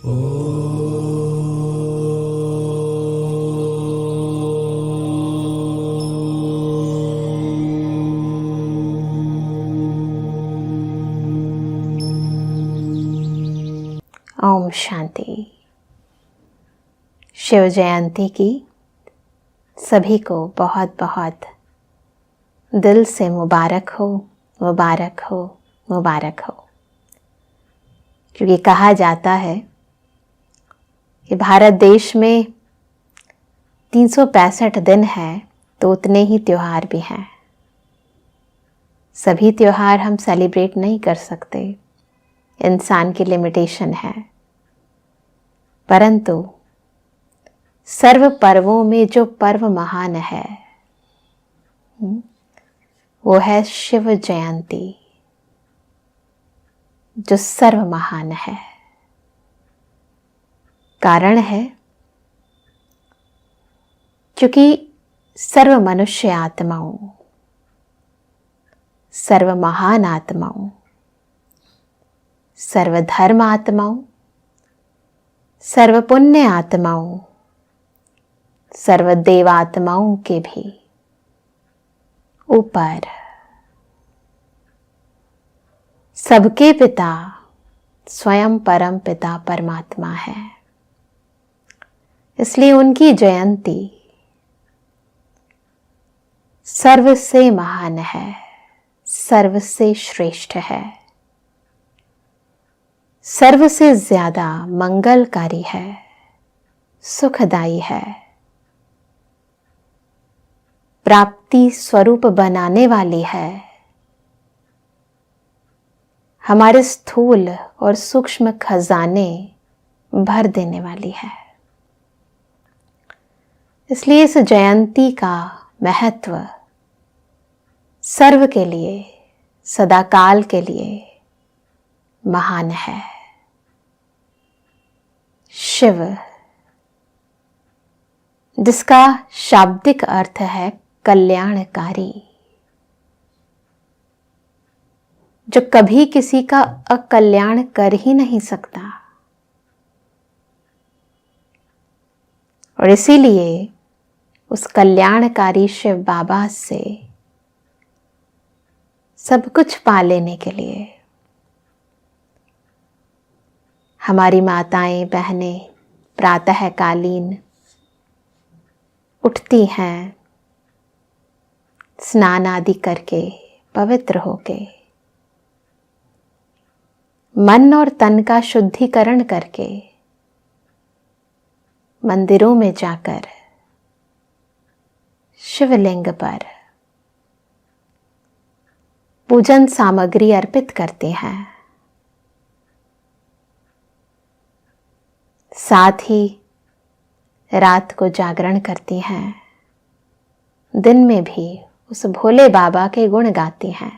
ओम शांति। शिव जयंती की सभी को बहुत बहुत दिल से मुबारक हो, मुबारक हो, मुबारक हो। क्योंकि कहा जाता है कि भारत देश में 365 दिन है तो उतने ही त्योहार भी हैं। सभी त्योहार हम सेलिब्रेट नहीं कर सकते, इंसान की लिमिटेशन है, परंतु सर्व पर्वों में जो पर्व महान है वो है शिव जयंती, जो सर्व महान है। कारण है क्योंकि सर्व मनुष्य आत्माओं, सर्व महान आत्माओं, सर्वधर्म आत्माओं, सर्व पुण्य आत्माओं, सर्व देवात्माओं के भी ऊपर सबके पिता स्वयं परम पिता परमात्मा है। इसलिए उनकी जयंती सर्व से महान है, सर्व से श्रेष्ठ है, सर्व से ज्यादा मंगलकारी है, सुखदाई है, प्राप्ति स्वरूप बनाने वाली है, हमारे स्थूल और सूक्ष्म खजाने भर देने वाली है। इसलिए इस जयंती का महत्व सर्व के लिए, सदाकाल के लिए महान है। शिव, जिसका शाब्दिक अर्थ है कल्याणकारी, जो कभी किसी का अकल्याण कर ही नहीं सकता, और इसीलिए उस कल्याणकारी शिव बाबा से सब कुछ पा लेने के लिए हमारी माताएं बहनें प्रातःकालीन उठती हैं, स्नान आदि करके पवित्र होके, मन और तन का शुद्धिकरण करके मंदिरों में जाकर शिवलिंग पर पूजन सामग्री अर्पित करते हैं। साथ ही रात को जागरण करती हैं, दिन में भी उस भोले बाबा के गुण गाती हैं।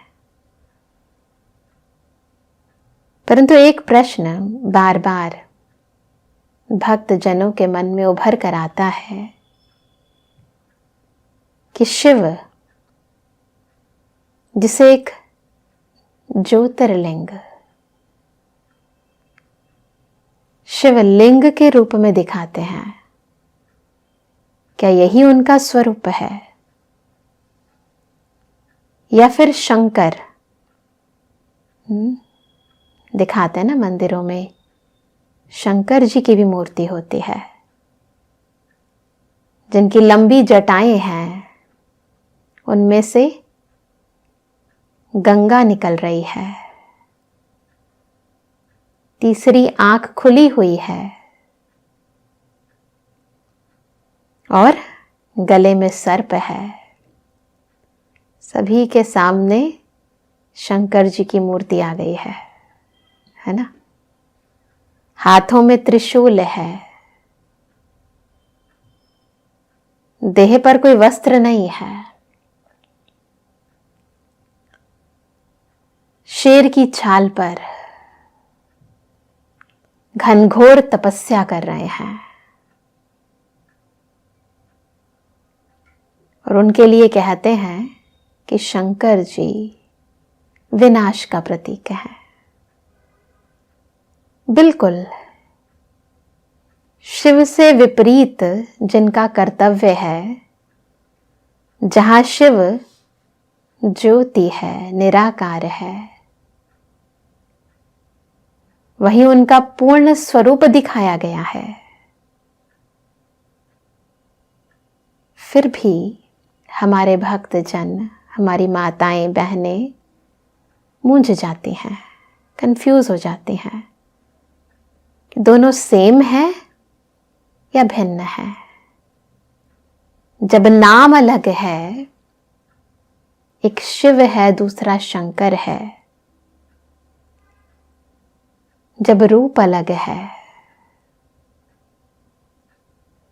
परंतु एक प्रश्न बार बार भक्त जनों के मन में उभर कर आता है कि शिव, जिसे एक ज्योतिर्लिंग, शिवलिंग के रूप में दिखाते हैं, क्या यही उनका स्वरूप है? या फिर शंकर दिखाते हैं ना, मंदिरों में शंकर जी की भी मूर्ति होती है, जिनकी लंबी जटाएं हैं, उनमें से गंगा निकल रही है, तीसरी आंख खुली हुई है और गले में सर्प है। सभी के सामने शंकर जी की मूर्ति आ गई है ना। हाथों में त्रिशूल है, देह पर कोई वस्त्र नहीं है, शेर की छाल पर घनघोर तपस्या कर रहे हैं, और उनके लिए कहते हैं कि शंकर जी विनाश का प्रतीक है। बिल्कुल शिव से विपरीत जिनका कर्तव्य है, जहां शिव ज्योति है, निराकार है, वही उनका पूर्ण स्वरूप दिखाया गया है। फिर भी हमारे भक्तजन, हमारी माताएं बहनें मूंझ जाती हैं, कंफ्यूज हो जाती हैं कि दोनों सेम है या भिन्न है। जब नाम अलग है, एक शिव है दूसरा शंकर है, जब रूप अलग है,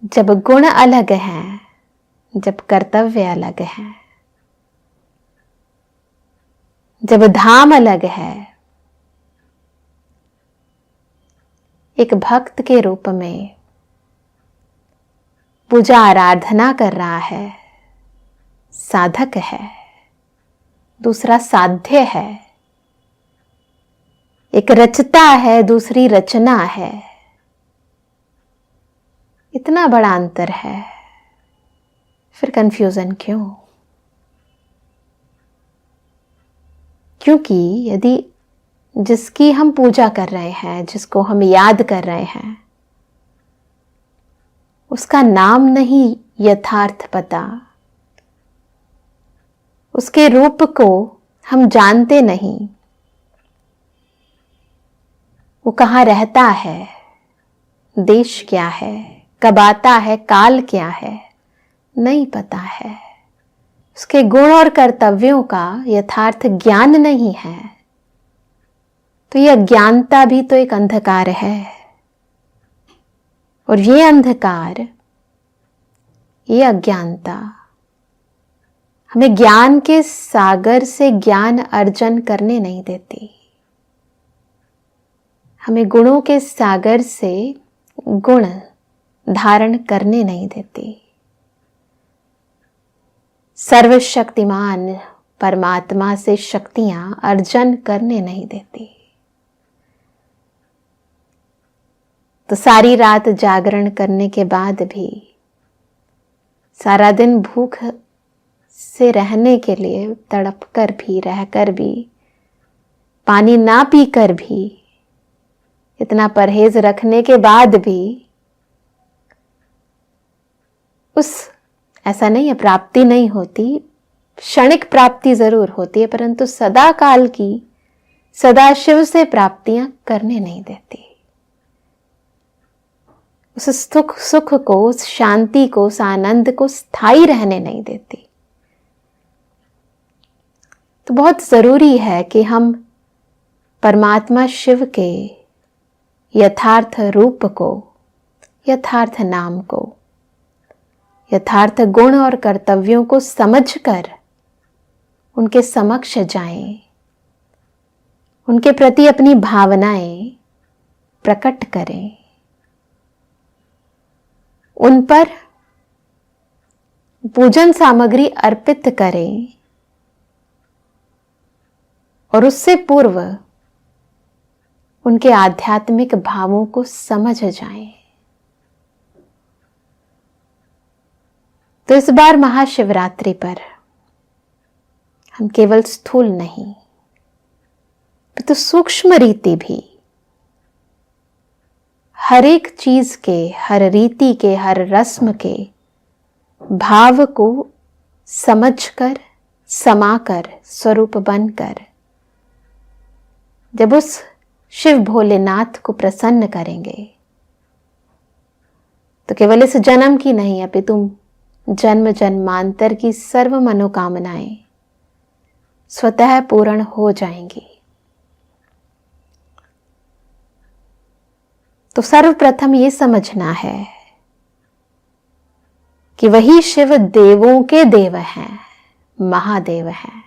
जब गुण अलग हैं, जब कर्तव्य अलग है, जब धाम अलग है, एक भक्त के रूप में पूजा आराधना कर रहा है, साधक है, दूसरा साध्य है, एक रचता है, दूसरी रचना है। इतना बड़ा अंतर है, फिर कंफ्यूजन क्यों? क्योंकि यदि जिसकी हम पूजा कर रहे हैं, जिसको हम याद कर रहे हैं, उसका नाम नहीं यथार्थ पता, उसके रूप को हम जानते नहीं, वो कहाँ रहता है, देश क्या है, कब आता है, काल क्या है, नहीं पता है, उसके गुण और कर्तव्यों का यथार्थ ज्ञान नहीं है, तो यह अज्ञानता भी तो एक अंधकार है। और ये अंधकार, ये अज्ञानता हमें ज्ञान के सागर से ज्ञान अर्जन करने नहीं देती, हमें गुणों के सागर से गुण धारण करने नहीं देती, सर्वशक्तिमान परमात्मा से शक्तियां अर्जन करने नहीं देती। तो सारी रात जागरण करने के बाद भी, सारा दिन भूख से रहने के लिए तड़प कर भी, रहकर भी, पानी ना पीकर भी, इतना परहेज रखने के बाद भी उस ऐसा नहीं है प्राप्ति नहीं होती, क्षणिक प्राप्ति जरूर होती है, परंतु सदा काल की, सदा शिव से प्राप्तियां करने नहीं देती। उस सुख को, उस शांति को, उस आनंद को स्थायी रहने नहीं देती। तो बहुत जरूरी है कि हम परमात्मा शिव के यथार्थ रूप को, यथार्थ नाम को, यथार्थ गुण और कर्तव्यों को समझकर उनके समक्ष जाएं, उनके प्रति अपनी भावनाएं प्रकट करें, उन पर पूजन सामग्री अर्पित करें और उससे पूर्व उनके आध्यात्मिक भावों को समझ जाएं। तो इस बार महाशिवरात्रि पर हम केवल स्थूल नहीं, तो सूक्ष्म रीति भी, हर एक चीज के, हर रीति के, हर रस्म के भाव को समझकर, समाकर, स्वरूप बनकर जब उस शिव भोलेनाथ को प्रसन्न करेंगे, तो केवल इस जन्म की नहीं, अपितु जन्म जन्मांतर की सर्व मनोकामनाएं स्वतः पूर्ण हो जाएंगी। तो सर्वप्रथम ये समझना है कि वही शिव देवों के देव हैं, महादेव हैं।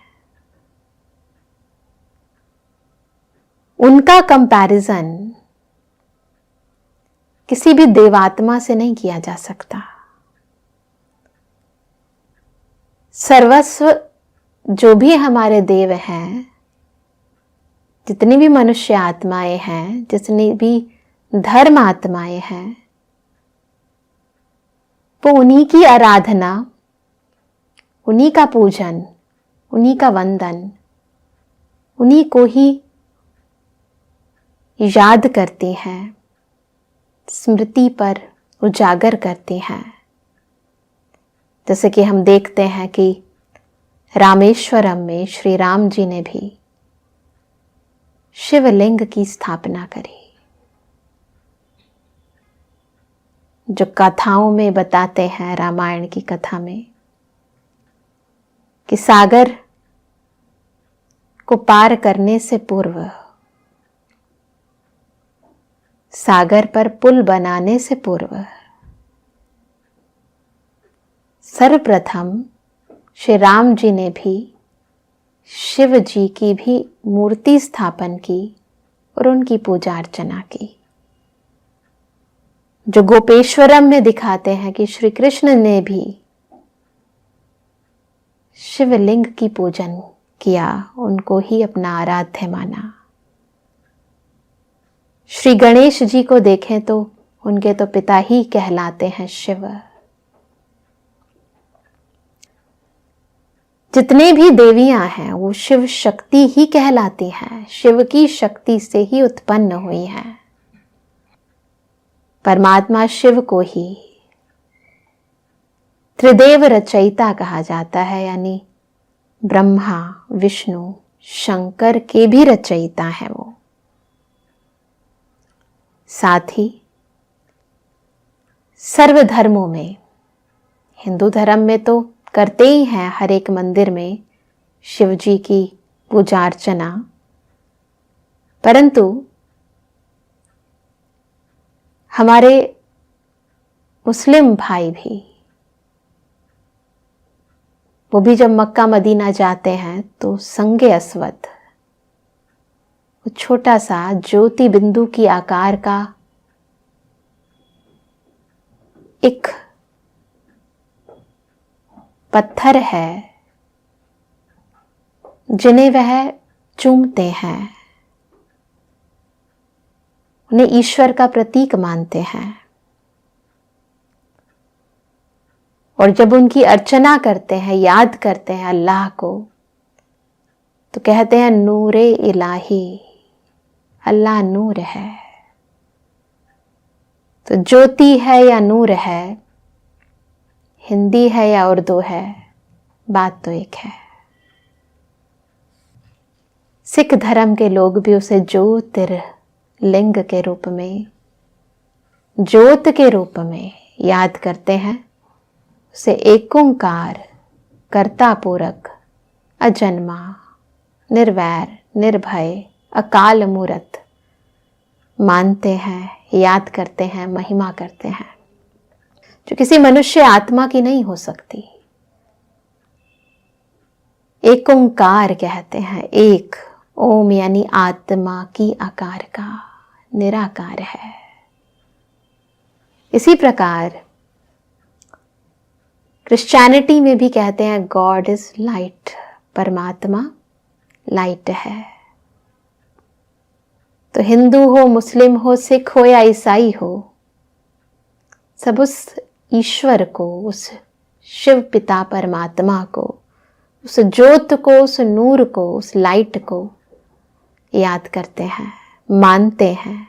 उनका कंपैरिजन किसी भी देवात्मा से नहीं किया जा सकता। सर्वस्व जो भी हमारे देव हैं, जितनी भी मनुष्य आत्माएं हैं, जितनी भी धर्म आत्माएं हैं, वो उन्हीं की आराधना, उन्हीं का पूजन, उन्हीं का वंदन, उन्हीं को ही याद करते हैं, स्मृति पर उजागर करते हैं। जैसे कि हम देखते हैं कि रामेश्वरम में श्री राम जी ने भी शिवलिंग की स्थापना करी। जो कथाओं में बताते हैं, रामायण की कथा में, कि सागर को पार करने से पूर्व, सागर पर पुल बनाने से पूर्व सर्वप्रथम श्री राम जी ने भी शिव जी की भी मूर्ति स्थापन की और उनकी पूजा अर्चना की। जो गोपेश्वरम में दिखाते हैं कि श्री कृष्ण ने भी शिवलिंग की पूजन किया, उनको ही अपना आराध्य माना। श्री गणेश जी को देखें तो उनके तो पिता ही कहलाते हैं शिव। जितने भी देवियां हैं वो शिव शक्ति ही कहलाती हैं, शिव की शक्ति से ही उत्पन्न हुई हैं। परमात्मा शिव को ही त्रिदेव रचयिता कहा जाता है, यानी ब्रह्मा, विष्णु, शंकर के भी रचयिता हैं वो। साथ ही सर्व धर्मों में, हिंदू धर्म में तो करते ही हैं हर एक मंदिर में शिव जी की पूजा अर्चना, परंतु हमारे मुस्लिम भाई भी, वो भी जब मक्का मदीना जाते हैं तो संगे अस्वद, वो छोटा सा ज्योति बिंदु की आकार का एक पत्थर है जिन्हें वह चूमते हैं, उन्हें ईश्वर का प्रतीक मानते हैं। और जब उनकी अर्चना करते हैं, याद करते हैं अल्लाह को, तो कहते हैं नूरे इलाही, अल्लाह नूर है। तो ज्योति है या नूर है, हिंदी है या उर्दू है, बात तो एक है। सिख धर्म के लोग भी उसे ज्योतिर्लिंग के रूप में, ज्योत के रूप में याद करते हैं। उसे एक ओंकार, कर्ता पूरक, अजन्मा, निर्वैर, निर्भय, अकाल मूरत मानते हैं, याद करते हैं, महिमा करते हैं, जो किसी मनुष्य आत्मा की नहीं हो सकती। एक ओंकार कहते हैं, एक ओम यानी आत्मा की आकार का, निराकार है। इसी प्रकार क्रिश्चियनिटी में भी कहते हैं गॉड इज लाइट, परमात्मा लाइट है। तो हिंदू हो, मुस्लिम हो, सिख हो या ईसाई हो, सब उस ईश्वर को, उस शिव पिता परमात्मा को, उस ज्योत को, उस नूर को, उस लाइट को याद करते हैं, मानते हैं।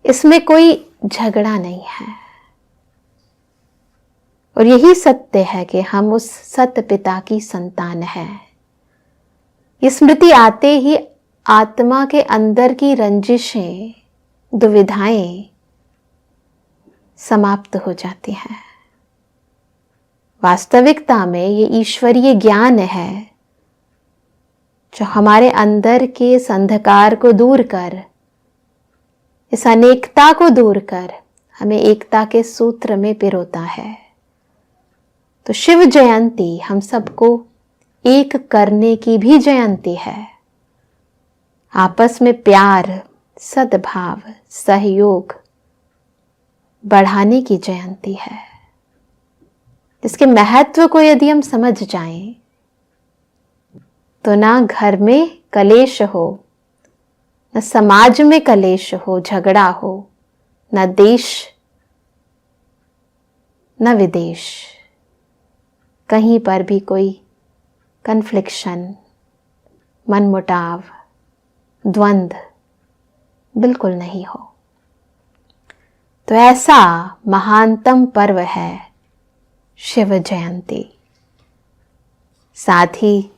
इसमें कोई झगड़ा नहीं है। और यही सत्य है कि हम उस सत्य पिता की संतान हैं। ये स्मृति आते ही आत्मा के अंदर की रंजिशें, दुविधाएं समाप्त हो जाती हैं। वास्तविकता में ये ईश्वरीय ज्ञान है जो हमारे अंदर के इस अंधकार को दूर कर, इस अनेकता को दूर कर हमें एकता के सूत्र में पिरोता है। तो शिव जयंती हम सबको एक करने की भी जयंती है। आपस में प्यार, सद्भाव, सहयोग बढ़ाने की जयंती है। इसके महत्व को यदि हम समझ जाएं तो ना घर में कलेश हो, न समाज में कलेश हो, झगड़ा हो, न देश न विदेश, कहीं पर भी कोई कन्फ्लिक्शन, मनमुटाव, द्वंद्व बिल्कुल नहीं हो। तो ऐसा महानतम पर्व है शिव जयंती। साथ ही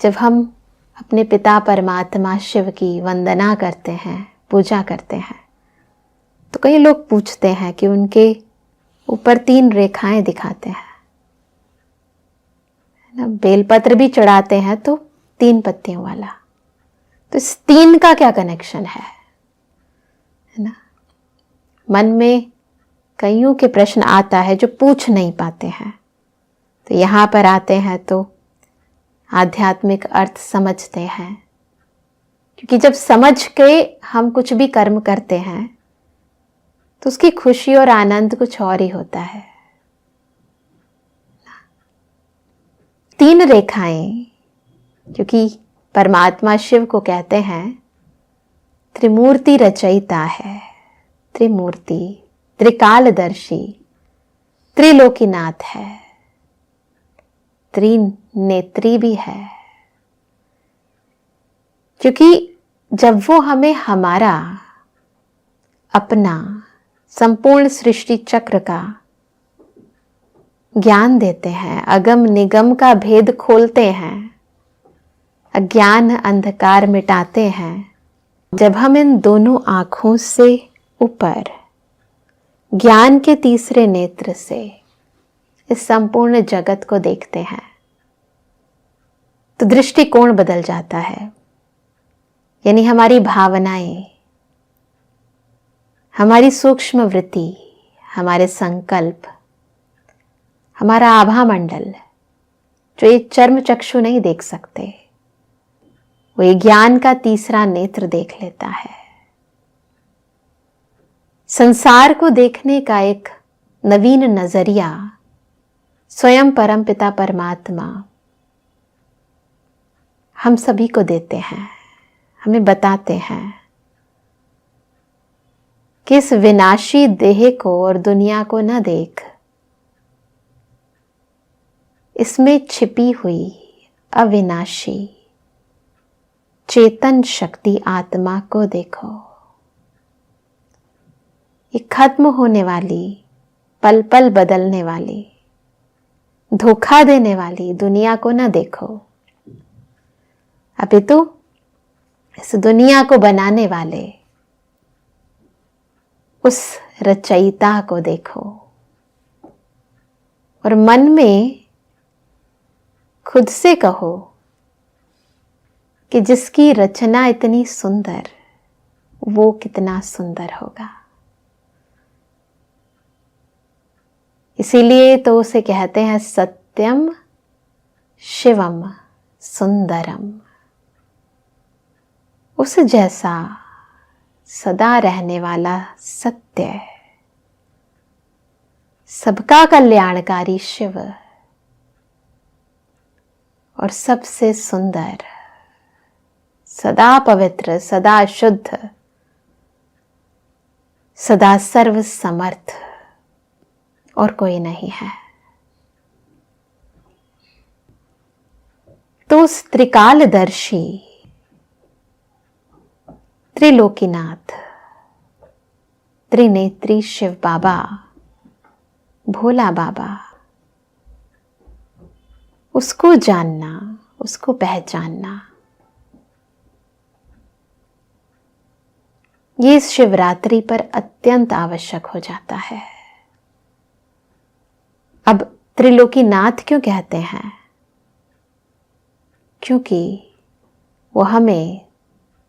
जब हम अपने पिता परमात्मा शिव की वंदना करते हैं, पूजा करते हैं, तो कई लोग पूछते हैं कि उनके ऊपर 3 रेखाएं दिखाते हैं ना, बेलपत्र भी चढ़ाते हैं तो 3 पत्तियों वाला, तो इस 3 का क्या कनेक्शन है ना। मन में कईयों के प्रश्न आता है जो पूछ नहीं पाते हैं, तो यहाँ पर आते हैं तो आध्यात्मिक अर्थ समझते हैं, क्योंकि जब समझ के हम कुछ भी कर्म करते हैं तो उसकी खुशी और आनंद कुछ और ही होता है। 3 रेखाएं, क्योंकि परमात्मा शिव को कहते हैं त्रिमूर्ति रचयिता है, त्रिमूर्ति, त्रिकालदर्शी, त्रिलोकीनाथ है, त्रिनेत्री भी है। क्योंकि जब वो हमें हमारा अपना संपूर्ण सृष्टि चक्र का ज्ञान देते हैं, अगम निगम का भेद खोलते हैं, अज्ञान अंधकार मिटाते हैं, जब हम इन दोनों आँखों से ऊपर ज्ञान के तीसरे नेत्र से इस संपूर्ण जगत को देखते हैं, तो दृष्टिकोण बदल जाता है। यानी हमारी भावनाएं, हमारी सूक्ष्म वृत्ति, हमारे संकल्प, हमारा आभा मंडल, जो ये चर्म चक्षु नहीं देख सकते, वो ये ज्ञान का तीसरा नेत्र देख लेता है। संसार को देखने का एक नवीन नजरिया स्वयं परमपिता परमात्मा हम सभी को देते हैं, हमें बताते हैं कि इस विनाशी देह को और दुनिया को न देख, इसमें छिपी हुई अविनाशी चेतन शक्ति आत्मा को देखो। ये खत्म होने वाली, पल पल बदलने वाली, धोखा देने वाली दुनिया को न देखो, अपितु इस दुनिया को बनाने वाले उस रचयिता को देखो। और मन में खुद से कहो कि जिसकी रचना इतनी सुंदर, वो कितना सुंदर होगा। इसीलिए तो उसे कहते हैं सत्यम शिवम सुंदरम। उस जैसा सदा रहने वाला सत्य, सबका कल्याणकारी शिव और सबसे सुंदर, सदा पवित्र, सदा शुद्ध, सदा सर्व समर्थ और कोई नहीं है। तो उस त्रिकालदर्शी, त्रिलोकीनाथ, त्रिनेत्री शिव बाबा, भोला बाबा, उसको जानना, उसको पहचानना, ये इस शिवरात्रि पर अत्यंत आवश्यक हो जाता है। अब त्रिलोकीनाथ क्यों कहते हैं? क्योंकि वो हमें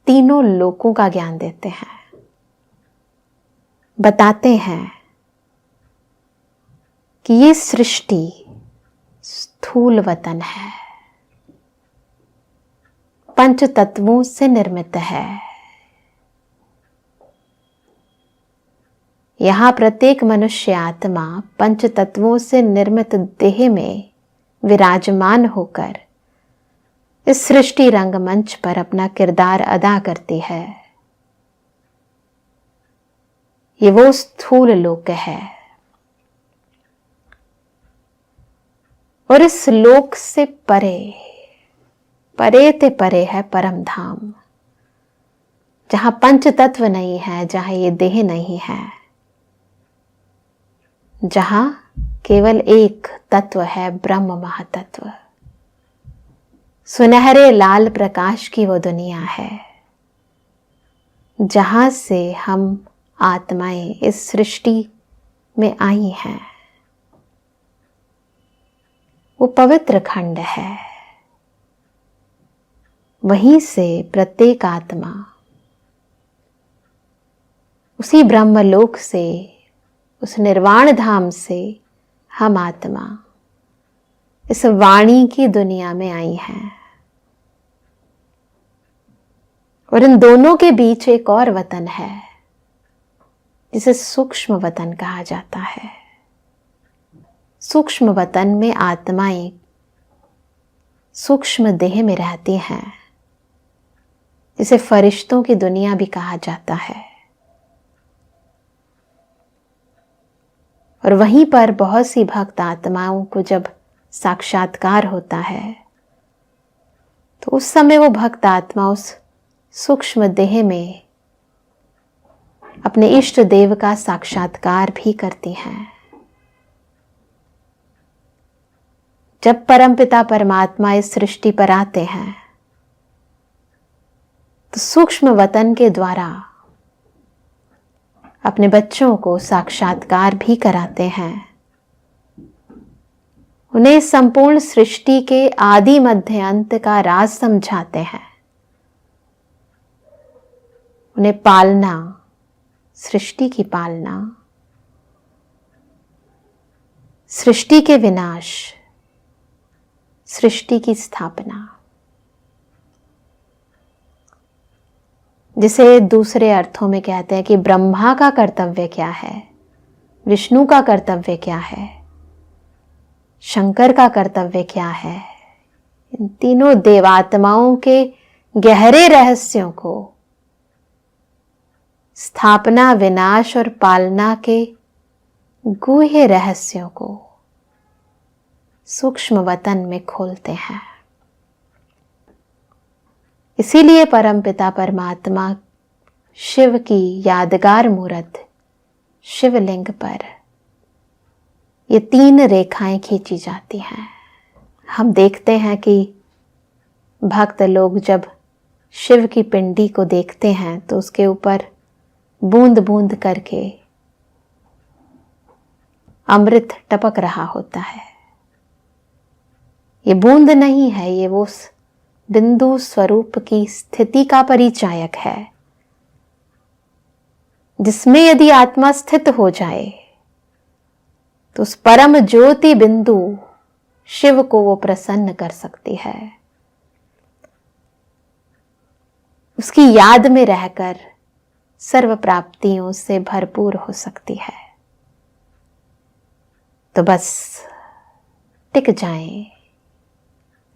तीनों लोकों का ज्ञान देते हैं, बताते हैं कि ये सृष्टि स्थूल वतन है, पंच तत्वों से निर्मित है। यहाँ प्रत्येक मनुष्य आत्मा पंच तत्वों से निर्मित देह में विराजमान होकर इस सृष्टि रंगमंच पर अपना किरदार अदा करती है। ये वो स्थूल लोक है। और इस लोक से परे, परे ते परे है परम धाम, जहां पंच तत्व नहीं है, जहां ये देह नहीं है, जहां केवल एक तत्व है, ब्रह्म महातत्व। सुनहरे लाल प्रकाश की वो दुनिया है जहां से हम आत्माएं इस सृष्टि में आई हैं। वो पवित्र खंड है, वहीं से प्रत्येक आत्मा उसी ब्रह्मलोक से, उस निर्वाण धाम से हम आत्मा इस वाणी की दुनिया में आई हैं। और इन दोनों के बीच एक और वतन है जिसे सूक्ष्म वतन कहा जाता है। सूक्ष्म वतन में आत्माएं सूक्ष्म देह में रहती हैं, जिसे फरिश्तों की दुनिया भी कहा जाता है। और वहीं पर बहुत सी भक्त आत्माओं को जब साक्षात्कार होता है तो उस समय वो भक्त आत्मा उस सूक्ष्म देह में अपने इष्ट देव का साक्षात्कार भी करती हैं। जब परमपिता परमात्मा इस सृष्टि पर आते हैं तो सूक्ष्म वतन के द्वारा अपने बच्चों को साक्षात्कार भी कराते हैं। उन्हें संपूर्ण सृष्टि के आदि मध्य अंत का राज समझाते हैं। उन्हें पालना, सृष्टि की पालना, सृष्टि के विनाश, सृष्टि की स्थापना, जिसे दूसरे अर्थों में कहते हैं कि ब्रह्मा का कर्तव्य क्या है, विष्णु का कर्तव्य क्या है, शंकर का कर्तव्य क्या है। इन तीनों देवात्माओं के गहरे रहस्यों को, स्थापना, विनाश और पालना के गूढ़ रहस्यों को सूक्ष्म वतन में खोलते हैं। इसीलिए परमपिता परमात्मा शिव की यादगार मूर्त शिवलिंग पर ये 3 रेखाएं खींची जाती हैं। हम देखते हैं कि भक्त लोग जब शिव की पिंडी को देखते हैं तो उसके ऊपर बूंद बूंद करके अमृत टपक रहा होता है। ये बूंद नहीं है, ये वो बिंदु स्वरूप की स्थिति का परिचायक है, जिसमें यदि आत्मा स्थित हो जाए तो उस परम ज्योति बिंदु शिव को वो प्रसन्न कर सकती है। उसकी याद में रहकर सर्व प्राप्तियों से भरपूर हो सकती है। तो बस टिक जाएं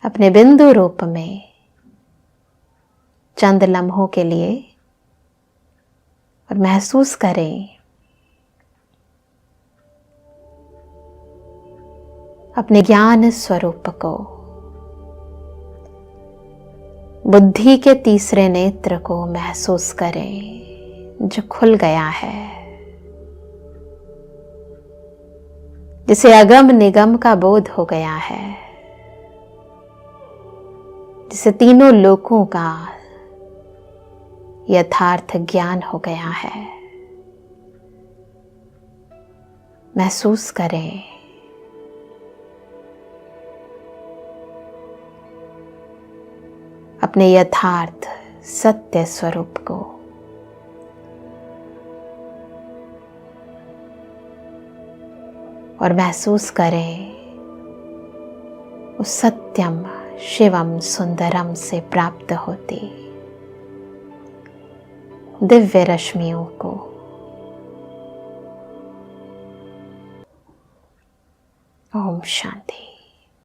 अपने बिंदु रूप में चंद लम्हों के लिए और महसूस करें अपने ज्ञान स्वरूप को, बुद्धि के तीसरे नेत्र को महसूस करें जो खुल गया है, जिसे अगम निगम का बोध हो गया है, जिसे तीनों लोकों का यथार्थ ज्ञान हो गया है। महसूस करें अपने यथार्थ सत्य स्वरूप को। और महसूस करें उस सत्यम शिवम सुंदरम से प्राप्त होती दिव्य रश्मियों को। ओम शांति।